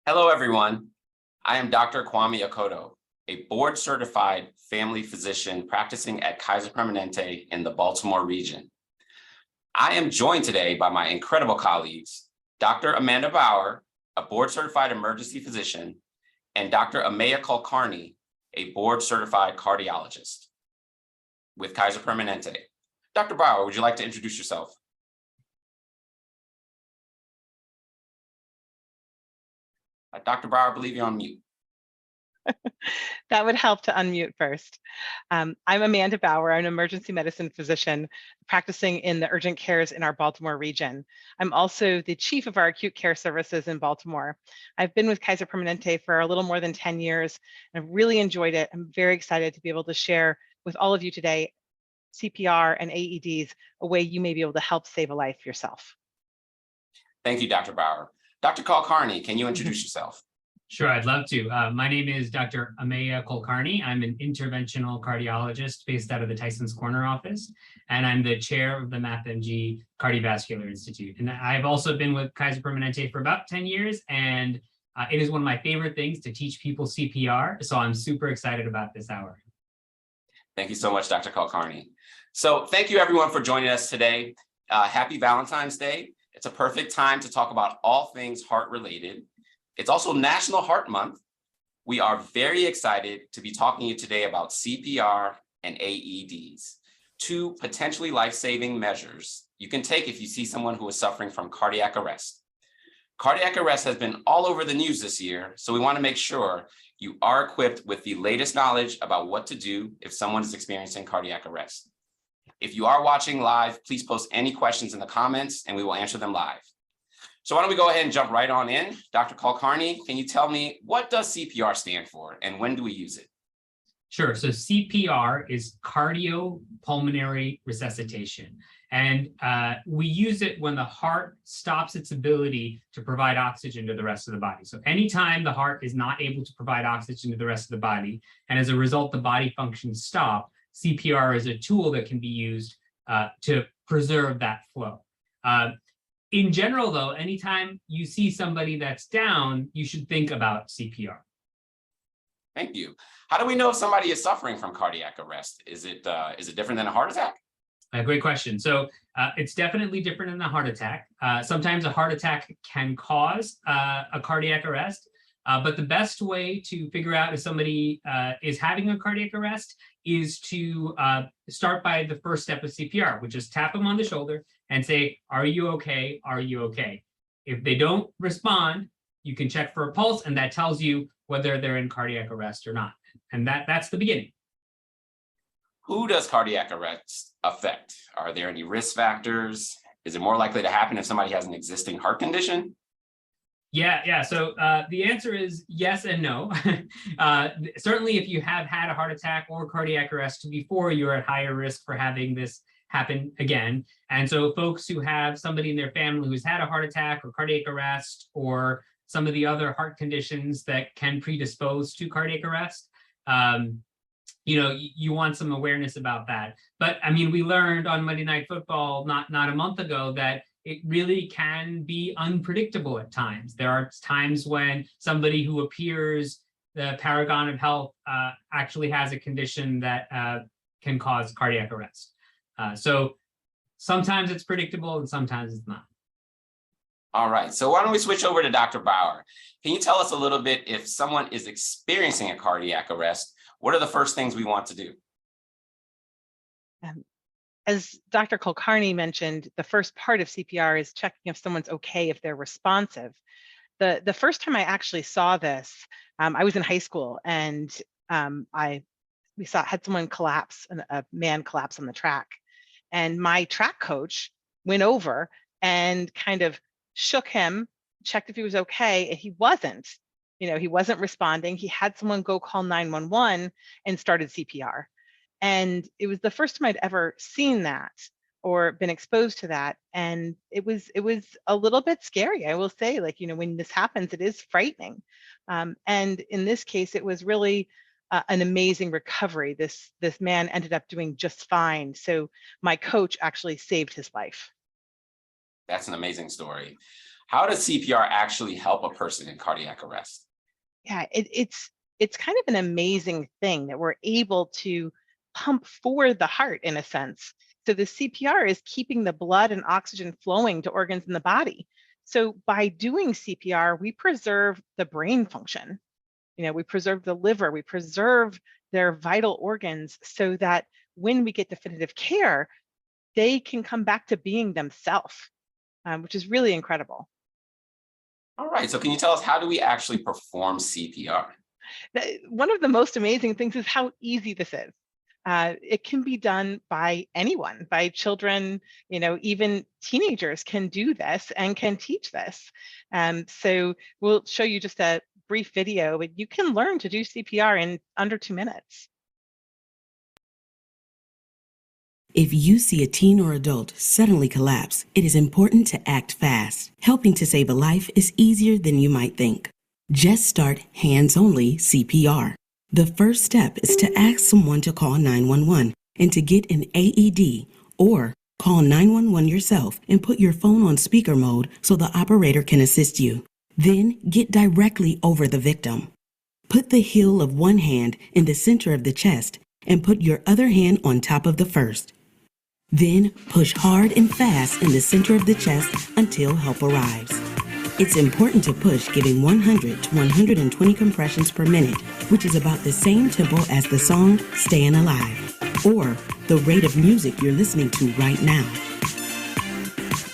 Hello, everyone. I am Dr. Kwame Akoto, a board-certified family physician practicing at Kaiser Permanente in the Baltimore region. I am joined today by my incredible colleagues, Dr. Amanda Bauer, a board-certified emergency physician, and Dr. Amaya Kulkarni, a board-certified cardiologist with Kaiser Permanente. Dr. Bauer, would you like to introduce yourself? Dr. Bauer, I believe you're on mute. That would help to unmute first. I'm Amanda Bauer. I'm an emergency medicine physician practicing in the urgent cares in our Baltimore region. I'm also the chief of our acute care services in Baltimore. I've been with Kaiser Permanente for a little more than 10 years and I've really enjoyed it. I'm very excited to be able to share with all of you today CPR and AEDs, a way you may be able to help save a life yourself. Thank you, Dr. Bauer. Dr. Kulkarni, can you introduce yourself? Sure, I'd love to. My name is Dr. Amaya Kulkarni. I'm an interventional cardiologist based out of the Tyson's Corner office, and I'm the chair of the MathMG Cardiovascular Institute. And I've also been with Kaiser Permanente for about 10 years, and it is one of my favorite things to teach people CPR, so I'm super excited about this hour. Thank you so much, Dr. Kulkarni. So thank you, everyone, for joining us today. Happy Valentine's Day. It's a perfect time to talk about all things heart-related. It's also National Heart Month. We are very excited to be talking to you today about CPR and AEDs, two potentially life-saving measures you can take if you see someone who is suffering from cardiac arrest. Cardiac arrest has been all over the news this year, so we want to make sure you are equipped with the latest knowledge about what to do if someone is experiencing cardiac arrest. If you are watching live, please post any questions in the comments and we will answer them live. So why don't we go ahead and jump right on in. Dr. Kulkarni, can you tell me, what does CPR stand for and when do we use it? Sure. So CPR is cardiopulmonary resuscitation. And we use it when the heart stops its ability to provide oxygen to the rest of the body. So anytime the heart is not able to provide oxygen to the rest of the body, and as a result, the body functions stop, CPR is a tool that can be used to preserve that flow. In general, though, anytime you see somebody that's down, you should think about CPR. Thank you. How do we know if somebody is suffering from cardiac arrest? Is it different than a heart attack? Great question. So it's definitely different than a heart attack. Sometimes a heart attack can cause a cardiac arrest, but the best way to figure out if somebody is having a cardiac arrest is to start by the first step of CPR, which is tap them on the shoulder and say, "Are you okay? Are you okay?" If they don't respond, you can check for a pulse, and that tells you whether they're in cardiac arrest or not. And that's the beginning. Who does cardiac arrest affect? Are there any risk factors? Is it more likely to happen if somebody has an existing heart condition? Yeah. So the answer is yes and no. Certainly, if you have had a heart attack or cardiac arrest before, you're at higher risk for having this happen again. And so folks who have somebody in their family who's had a heart attack or cardiac arrest or some of the other heart conditions that can predispose to cardiac arrest, you want some awareness about that. But I mean, we learned on Monday Night Football not a month ago that it really can be unpredictable at times. There are times when somebody who appears the paragon of health actually has a condition that can cause cardiac arrest. So sometimes it's predictable and sometimes it's not. All right, so why don't we switch over to Dr. Bauer? Can you tell us a little bit, if someone is experiencing a cardiac arrest, what are the first things we want to do? As Dr. Kulkarni mentioned, the first part of CPR is checking if someone's okay, if they're responsive. The first time I actually saw this, I was in high school, and we had someone collapse, a man collapse on the track, and my track coach went over and kind of shook him, checked if he was okay, and he wasn't. He wasn't responding. He had someone go call 911 and started CPR. And it was the first time I'd ever seen that or been exposed to that. And it was a little bit scary, I will say. When this happens, it is frightening. And in this case, it was really an amazing recovery. This man ended up doing just fine. So my coach actually saved his life. That's an amazing story. How does CPR actually help a person in cardiac arrest? Yeah, it's kind of an amazing thing that we're able to pump for the heart in a sense. So the CPR is keeping the blood and oxygen flowing to organs in the body. So by doing CPR, we preserve the brain function. We preserve the liver, we preserve their vital organs so that when we get definitive care, they can come back to being themselves, which is really incredible. All right, so can you tell us, how do we actually perform CPR? One of the most amazing things is how easy this is. It can be done by anyone, by children, even teenagers can do this and can teach this. So we'll show you just a brief video, but you can learn to do CPR in under 2 minutes. If you see a teen or adult suddenly collapse, it is important to act fast. Helping to save a life is easier than you might think. Just start hands-only CPR. The first step is to ask someone to call 911 and to get an AED, or call 911 yourself and put your phone on speaker mode so the operator can assist you. Then get directly over the victim. Put the heel of one hand in the center of the chest and put your other hand on top of the first. Then push hard and fast in the center of the chest until help arrives. It's important to push, giving 100 to 120 compressions per minute, which is about the same tempo as the song Staying Alive, or the rate of music you're listening to right now.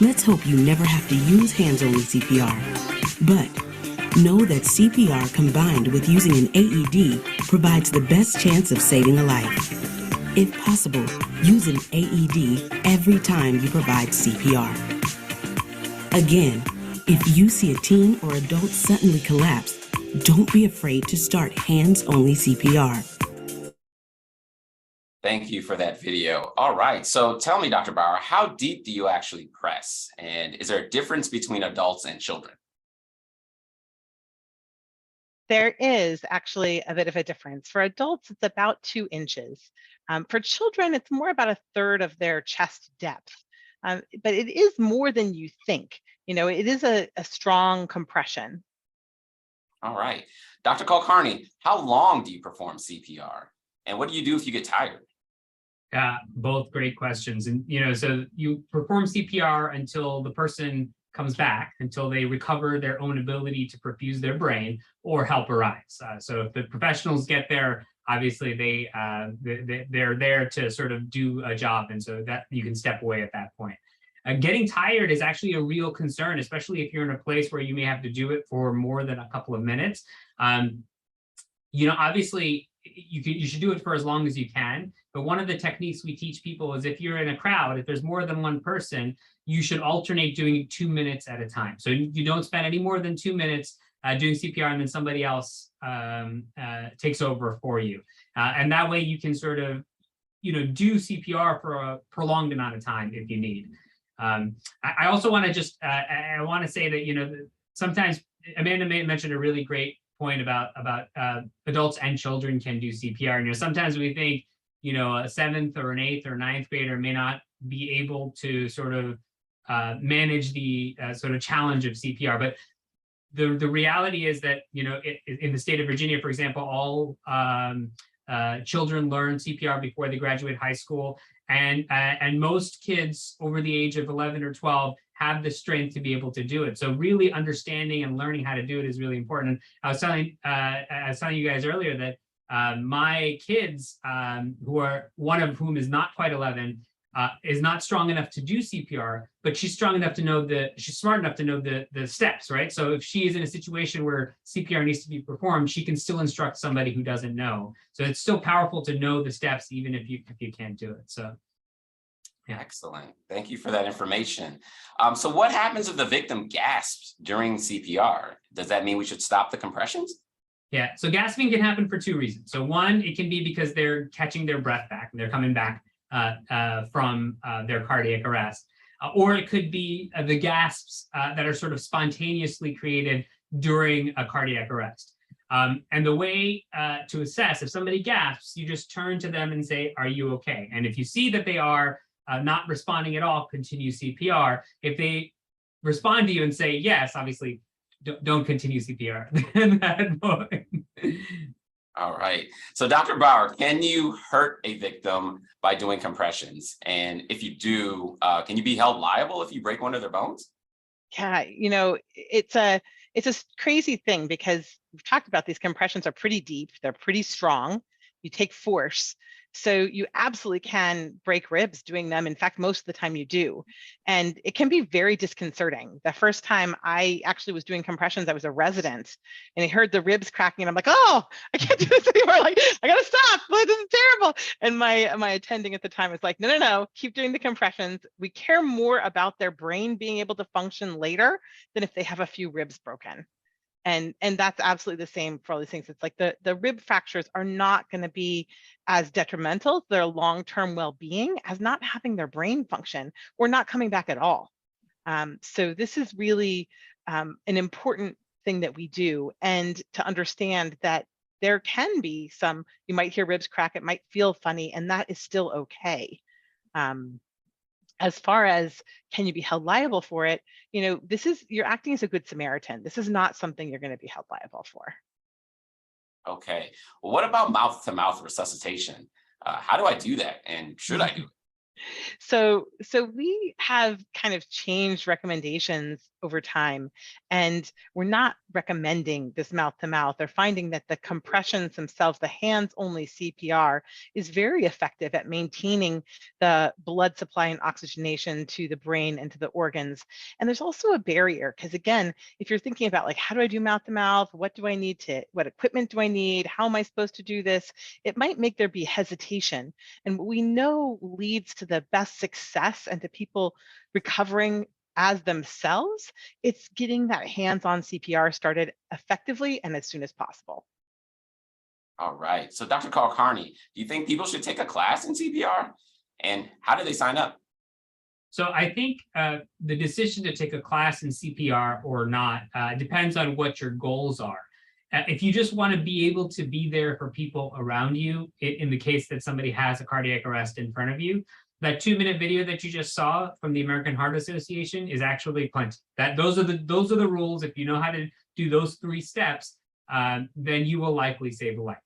Let's hope you never have to use hands-only CPR, but know that CPR combined with using an AED provides the best chance of saving a life. If possible, use an AED every time you provide CPR. Again, if you see a teen or adult suddenly collapse, don't be afraid to start hands-only CPR. Thank you for that video. All right, so tell me, Dr. Bauer, how deep do you actually press? And is there a difference between adults and children? There is actually a bit of a difference. For adults, it's about 2 inches. For children, it's more about 1/3 of their chest depth. But it is more than you think. It is a strong compression. All right. Dr. Kulkarni, how long do you perform CPR? And what do you do if you get tired? Both great questions. And, so you perform CPR until the person comes back, until they recover their own ability to perfuse their brain or help arrives. So if the professionals get there, obviously they're there to sort of do a job. And so that you can step away at that point. Getting tired is actually a real concern, especially if you're in a place where you may have to do it for more than a couple of minutes. Obviously, you should do it for as long as you can. But one of the techniques we teach people is, if you're in a crowd, if there's more than one person, you should alternate doing it 2 minutes at a time. So you don't spend any more than 2 minutes doing CPR, and then somebody else takes over for you. And that way you can sort of, do CPR for a prolonged amount of time if you need. I also want to just, I want to say that, sometimes Amanda mentioned a really great point about adults and children can do CPR. Sometimes we think, a 7th or an 8th or 9th grader may not be able to sort of manage the sort of challenge of CPR. But the reality is that, in the state of Virginia, for example, all children learn CPR before they graduate high school. And most kids over the age of 11 or 12 have the strength to be able to do it. So really understanding and learning how to do it is really important. And I was telling you guys earlier that my kids, one of whom is not quite 11, is not strong enough to do CPR, but she's strong enough to know she's smart enough to know the steps, right? So if she is in a situation where CPR needs to be performed, she can still instruct somebody who doesn't know. So it's still powerful to know the steps, even if you can't do it. So. Yeah. Excellent. Thank you for that information. So what happens if the victim gasps during CPR? Does that mean we should stop the compressions? Yeah, so gasping can happen for 2 reasons. So one, it can be because they're catching their breath back and they're coming back from their cardiac arrest. Or it could be the gasps that are sort of spontaneously created during a cardiac arrest. And the way to assess if somebody gasps, you just turn to them and say, "Are you okay?" And if you see that they are not responding at all, continue CPR. If they respond to you and say yes, obviously don't continue CPR at that point. All right. So Dr. Bauer, can you hurt a victim by doing compressions? And if you do, can you be held liable if you break one of their bones? Yeah, it's a crazy thing because we've talked about these compressions are pretty deep, they're pretty strong. You take force. So you absolutely can break ribs doing them. In fact, most of the time you do. And it can be very disconcerting. The first time I actually was doing compressions, I was a resident and I heard the ribs cracking and I'm like, oh, I can't do this anymore. Like, I gotta stop. This is terrible. And my attending at the time was like, no, keep doing the compressions. We care more about their brain being able to function later than if they have a few ribs broken. And that's absolutely the same for all these things. It's like the rib fractures are not going to be as detrimental to their long-term well-being as not having their brain function or not coming back at all. So this is really an important thing that we do, and to understand that there can be some, you might hear ribs crack, it might feel funny, and that is still okay. As far as can you be held liable for it, this is, you're acting as a good Samaritan. This is not something you're going to be held liable for. Okay. Well, what about mouth-to-mouth resuscitation? How do I do that? And should I do it? So we have kind of changed recommendations over time, and we're not recommending this mouth to mouth. They're finding that the compressions themselves, the hands-only CPR, is very effective at maintaining the blood supply and oxygenation to the brain and to the organs. And there's also a barrier, because again, if you're thinking about like, how do I do mouth to mouth? What do I need to, what equipment do I need? How am I supposed to do this? It might make there be hesitation. And what we know leads to the best success and to people recovering as themselves, it's getting that hands-on CPR started effectively and as soon as possible. All right. So Dr. Kulkarni, do you think people should take a class in CPR? And how do they sign up? So I think the decision to take a class in CPR or not depends on what your goals are. If you just want to be able to be there for people around you, in the case that somebody has a cardiac arrest in front of you, that 2-minute video that you just saw from the American Heart Association is actually plenty. Those are the rules. If you know how to do those 3 steps, then you will likely save a life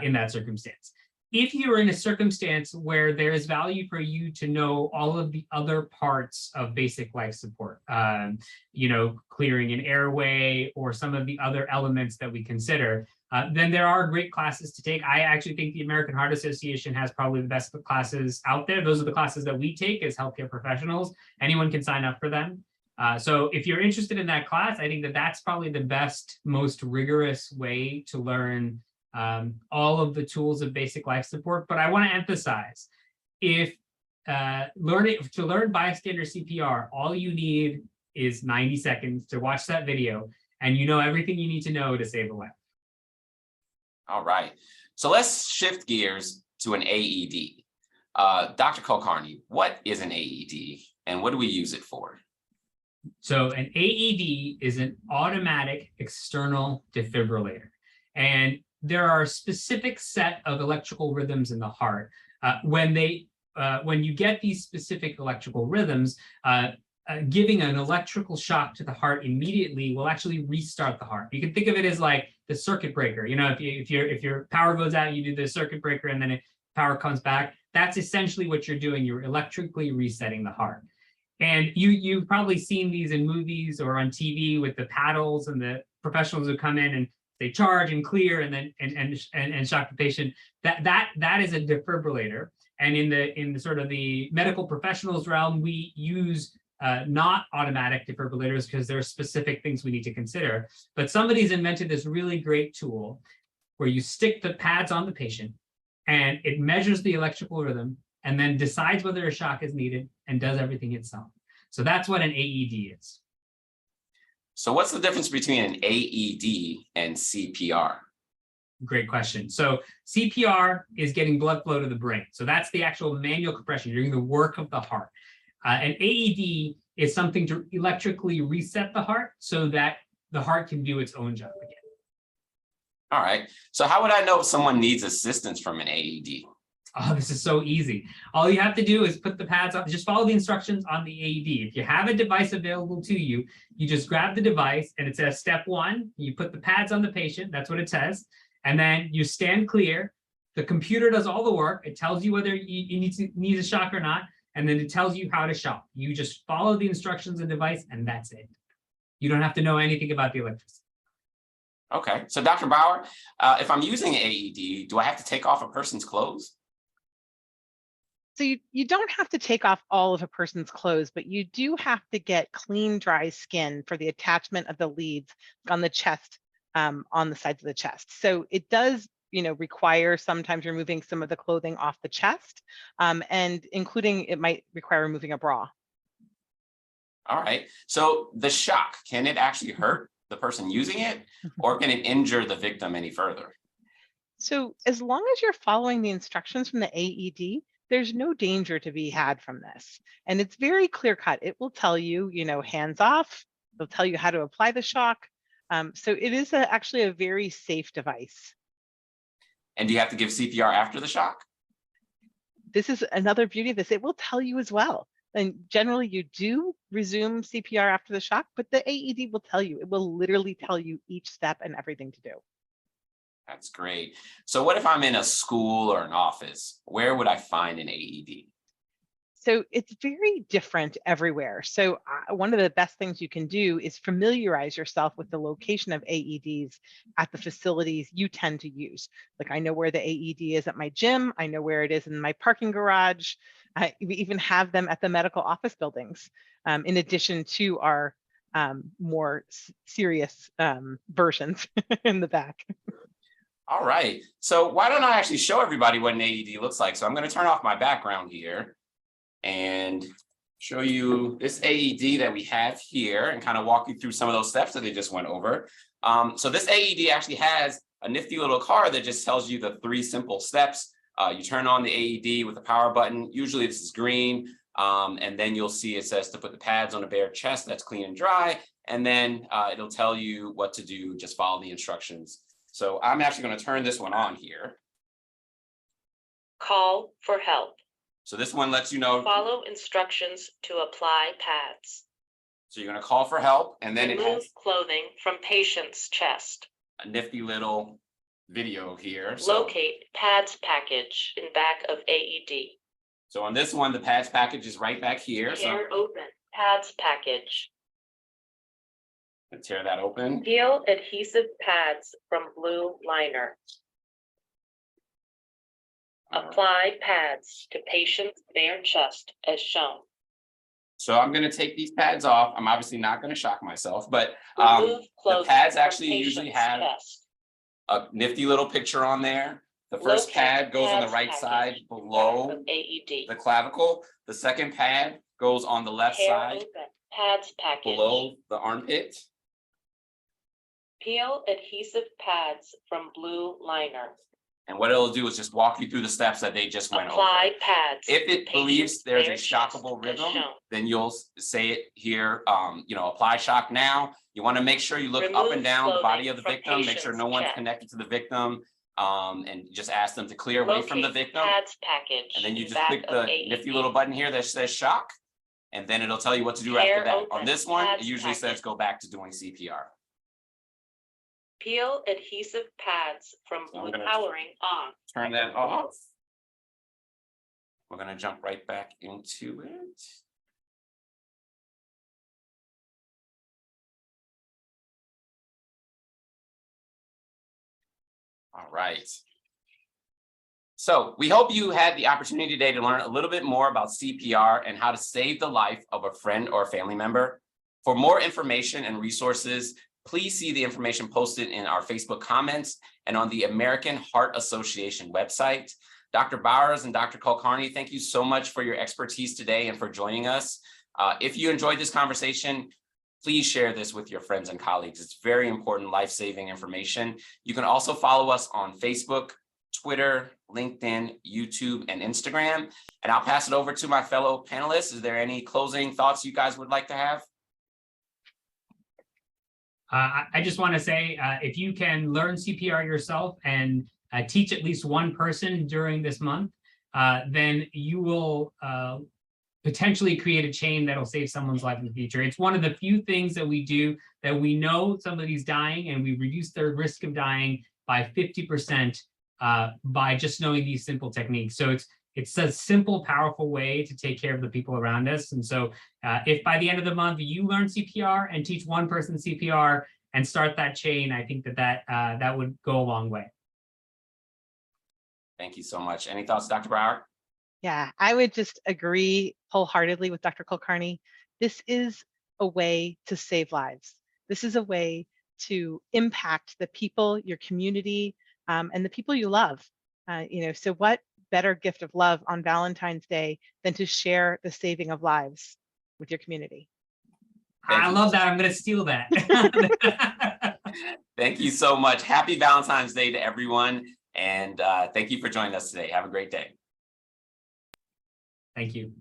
in that circumstance. If you're in a circumstance where there is value for you to know all of the other parts of basic life support, clearing an airway or some of the other elements that we consider, then there are great classes to take. I actually think the American Heart Association has probably the best classes out there. Those are the classes that we take as healthcare professionals. Anyone can sign up for them. So if you're interested in that class, I think that that's probably the best, most rigorous way to learn all of the tools of basic life support. But I want to emphasize, if to learn bystander CPR, all you need is 90 seconds to watch that video, and you know everything you need to know to save a life. All right. So let's shift gears to an AED. Dr. Kulkarni, what is an AED and what do we use it for? So an AED is an automatic external defibrillator. And there are a specific set of electrical rhythms in the heart. When you get these specific electrical rhythms, giving an electrical shock to the heart immediately will actually restart the heart. You can think of it as like the circuit breaker. If your power goes out, you do the circuit breaker and then power comes back. That's essentially what you're doing. You're electrically resetting the heart. And you've probably seen these in movies or on TV with the paddles and the professionals who come in and they charge and clear and then and shock the patient. That is a defibrillator. And in the sort of the medical professionals realm, we use not automatic defibrillators because there are specific things we need to consider. But somebody's invented this really great tool where you stick the pads on the patient and it measures the electrical rhythm and then decides whether a shock is needed and does everything itself. So that's what an AED is. So what's the difference between an AED and CPR? Great question. So CPR is getting blood flow to the brain. So that's the actual manual compression. You're doing the work of the heart. An AED is something to electrically reset the heart so that the heart can do its own job again. All right. So how would I know if someone needs assistance from an AED? Oh, this is so easy. All you have to do is put the pads on, just follow the instructions on the AED. If you have a device available to you, you just grab the device and it says step 1, you put the pads on the patient, that's what it says, and then you stand clear. The computer does all the work. It tells you whether you need a shock or not, and then it tells you how to shock. You just follow the instructions on the device, and that's it. You don't have to know anything about the electricity. Okay, so Dr. Bauer, if I'm using an AED, do I have to take off a person's clothes? So you don't have to take off all of a person's clothes, but you do have to get clean, dry skin for the attachment of the leads on the chest, on the sides of the chest. So it does, require sometimes removing some of the clothing off the chest, and including it might require removing a bra. All right, so the shock, can it actually hurt the person using it, or can it injure the victim any further? So as long as you're following the instructions from the AED, there's no danger to be had from this. And it's very clear cut. It will tell you, hands off. It'll tell you how to apply the shock. So it is actually a very safe device. And do you have to give CPR after the shock? This is another beauty of this. It will tell you as well. And generally you do resume CPR after the shock, but the AED will tell you. It will literally tell you each step and everything to do. That's great. So what if I'm in a school or an office? Where would I find an AED? So it's very different everywhere. So one of the best things you can do is familiarize yourself with the location of AEDs at the facilities you tend to use. Like I know where the AED is at my gym. I know where it is in my parking garage. We even have them at the medical office buildings, in addition to our more serious versions in the back. All right, so why don't I actually show everybody what an AED looks like? So I'm going to turn off my background here and show you this AED that we have here and kind of walk you through some of those steps that they just went over. So this AED actually has a nifty little card that just tells you the 3 simple steps. You turn on the AED with the power button. Usually this is green, and then you'll see it says to put the pads on a bare chest that's clean and dry, and then it'll tell you what to do. Just follow the instructions. So I'm actually going to turn this one on here. Call for help. So this one lets you know. Follow instructions to apply pads. So you're going to call for help, and then it Remove has clothing from patient's chest. a nifty little video here. So, Locate pads package in back of AED. so on this one, the pads package is right back here. So Tear open pads package. I'm going to tear that open. Peel adhesive pads from blue liner. Apply pads to patient's bare chest as shown. So I'm going to take these pads off. I'm obviously not going to shock myself, but Remove the clothing pads from actually usually patient's have chest. a nifty little picture on there. The first Locate pad goes on the pads right package side back below of AED. the clavicle. The second pad goes on the left Tear side open pads package. below the armpit. Peel adhesive pads from blue liner. And what it'll do is just walk you through the steps that they just went over. Apply pads. If it to believes patient's there's a bare chest shockable as rhythm, shown. then you'll say it here, apply shock now. You want to make sure you look up and Remove down the body clothing of the from victim, make sure no patient's one's chest. connected to the victim, and just ask them to clear away from the Locate victim. pads package. And then you in just back click of the AED. nifty little button here that says shock, and then it'll tell you what to do after Tear that. On open this one, it pads usually says package. go back to doing CPR. Peel adhesive pads from So I'm blue gonna- powering on. Turn that off. We're gonna jump right back into it. All right. So we hope you had the opportunity today to learn a little bit more about CPR and how to save the life of a friend or a family member. For more information and resources, please see the information posted in our Facebook comments and on the American Heart Association website. Dr. Bowers and Dr. Kulkarni, thank you so much for your expertise today and for joining us. If you enjoyed this conversation, please share this with your friends and colleagues. It's very important, life-saving information. You can also follow us on Facebook, Twitter, LinkedIn, YouTube, and Instagram. And I'll pass it over to my fellow panelists. Is there any closing thoughts you guys would like to have? I just want to say, if you can learn CPR yourself and teach at least one person during this month, then you will potentially create a chain that'll save someone's life in the future. It's one of the few things that we do that we know somebody's dying and we reduce their risk of dying by 50% by just knowing these simple techniques. So it's a simple, powerful way to take care of the people around us. And so if by the end of the month you learn CPR and teach one person CPR and start that chain, I think that would go a long way. Thank you so much. Any thoughts, Dr. Brower? Yeah, I would just agree wholeheartedly with Dr. Kulkarni. This is a way to save lives. This is a way to impact the people, your community, and the people you love. So what better gift of love on Valentine's Day than to share the saving of lives with your community? I love that. I'm going to steal that. Thank you so much. Happy Valentine's Day to everyone. And thank you for joining us today. Have a great day. Thank you.